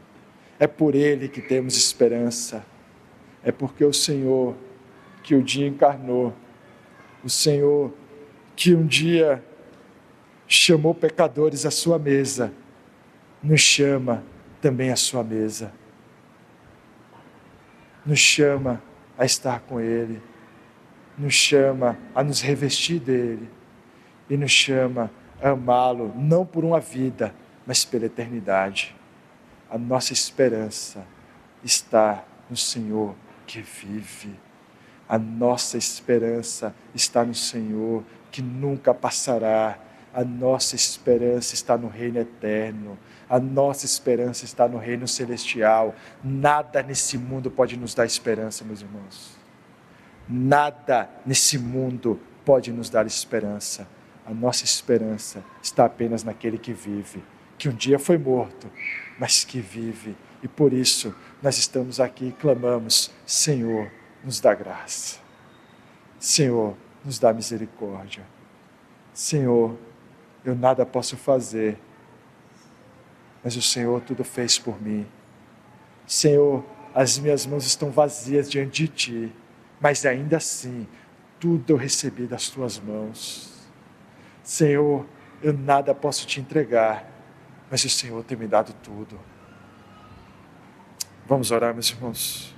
É por Ele que temos esperança. É porque o Senhor que um dia encarnou, o Senhor que um dia chamou pecadores à sua mesa, nos chama também à sua mesa, nos chama a estar com Ele, nos chama a nos revestir dEle, e nos chama a amá-lo, não por uma vida, mas pela eternidade. A nossa esperança está no Senhor que vive, a nossa esperança está no Senhor que nunca passará. A nossa esperança está no reino eterno. A nossa esperança está no reino celestial. Nada nesse mundo pode nos dar esperança, meus irmãos. Nada nesse mundo pode nos dar esperança. A nossa esperança está apenas naquele que vive, que um dia foi morto, mas que vive. E por isso nós estamos aqui e clamamos: Senhor, nos dá graça. Senhor, nos dá misericórdia. Senhor, eu nada posso fazer, mas o Senhor tudo fez por mim. Senhor, as minhas mãos estão vazias diante de Ti, mas ainda assim, tudo eu recebi das Tuas mãos. Senhor, eu nada posso Te entregar, mas o Senhor tem me dado tudo. Vamos orar, meus irmãos.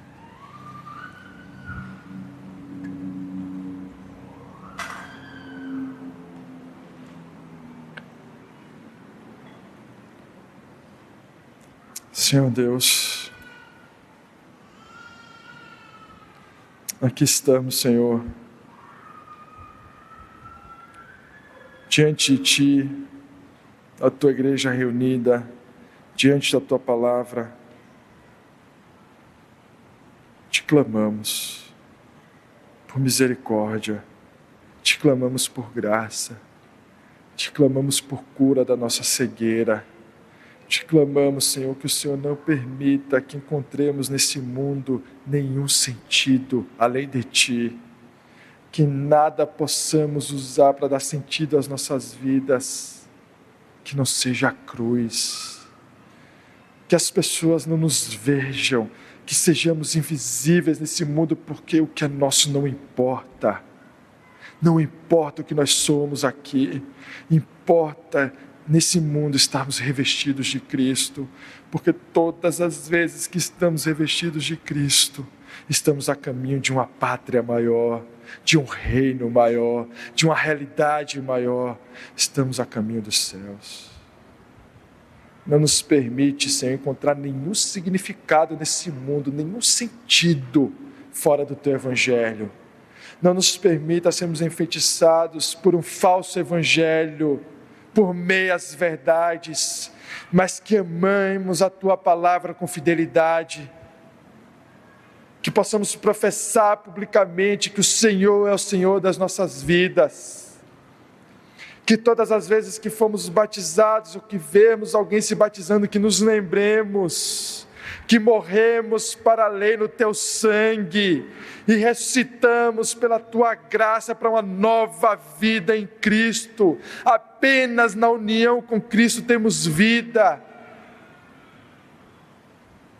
Senhor Deus, aqui estamos, Senhor, diante de Ti, a Tua igreja reunida, diante da Tua palavra, Te clamamos por misericórdia, Te clamamos por graça, Te clamamos por cura da nossa cegueira, Te clamamos, Senhor, que o Senhor não permita que encontremos nesse mundo nenhum sentido além de Ti, que nada possamos usar para dar sentido às nossas vidas, que não seja a cruz, que as pessoas não nos vejam, que sejamos invisíveis nesse mundo, porque o que é nosso não importa, não importa o que nós somos aqui, importa nesse mundo estarmos revestidos de Cristo, porque todas as vezes que estamos revestidos de Cristo, estamos a caminho de uma pátria maior, de um reino maior, de uma realidade maior, estamos a caminho dos céus. Não nos permite, Senhor, encontrar nenhum significado nesse mundo, nenhum sentido fora do Teu Evangelho. Não nos permita sermos enfeitiçados por um falso Evangelho, por meias verdades, mas que amemos a Tua palavra com fidelidade, que possamos professar publicamente que o Senhor é o Senhor das nossas vidas, que todas as vezes que fomos batizados ou que vemos alguém se batizando, que nos lembremos que morremos para a lei no Teu sangue e ressuscitamos pela Tua graça para uma nova vida em Cristo. Apenas na união com Cristo temos vida.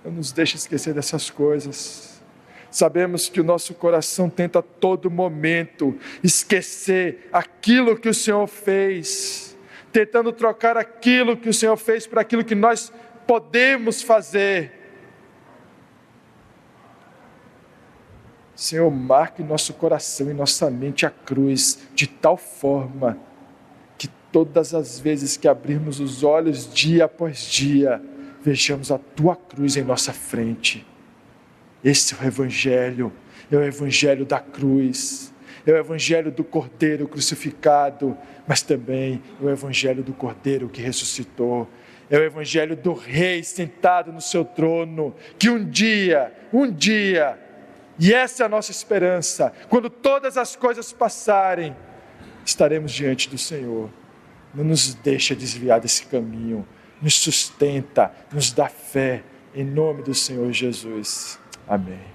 Não nos deixe esquecer dessas coisas. Sabemos que o nosso coração tenta a todo momento esquecer aquilo que o Senhor fez, tentando trocar aquilo que o Senhor fez por aquilo que nós podemos fazer. Senhor, marque em nosso coração e nossa mente a cruz, de tal forma que todas as vezes que abrirmos os olhos dia após dia, vejamos a tua cruz em nossa frente. Esse é o Evangelho da cruz, é o Evangelho do Cordeiro crucificado, mas também é o Evangelho do Cordeiro que ressuscitou, é o Evangelho do Rei sentado no seu trono, que um dia, e essa é a nossa esperança, quando todas as coisas passarem, estaremos diante do Senhor. Não nos deixa desviar desse caminho, nos sustenta, nos dá fé, em nome do Senhor Jesus. Amém.